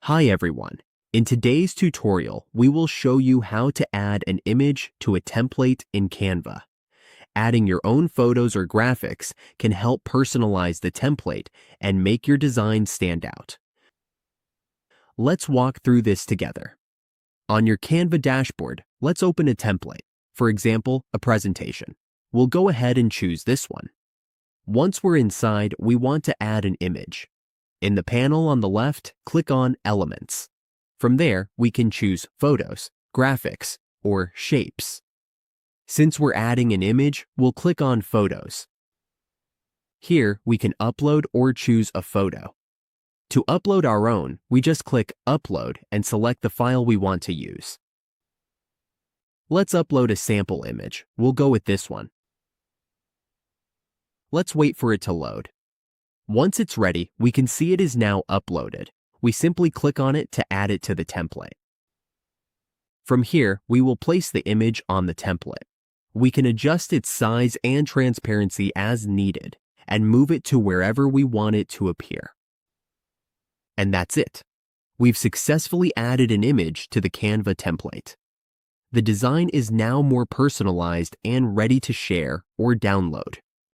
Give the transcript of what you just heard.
Hi everyone. In today's tutorial, we will show you how to add an image to a template in Canva. Adding your own photos or graphics can help personalize the template and make your design stand out. Let's walk through this together. On your Canva dashboard, let's open a template, for example, a presentation. We'll go ahead and choose this one. Once we're inside, we want to add an image. In the panel on the left, click on Elements. From there, we can choose Photos, Graphics, or Shapes. Since we're adding an image, we'll click on Photos. Here, we can upload or choose a photo. To upload our own, we just click Upload and select the file we want to use. Let's upload a sample image. We'll go with this one. Let's wait for it to load. Once it's ready, we can see it is now uploaded. We simply click on it to add it to the template. From here, we will place the image on the template. We can adjust its size and transparency as needed and move it to wherever we want it to appear. And that's it. We've successfully added an image to the Canva template. The design is now more personalized and ready to share or download.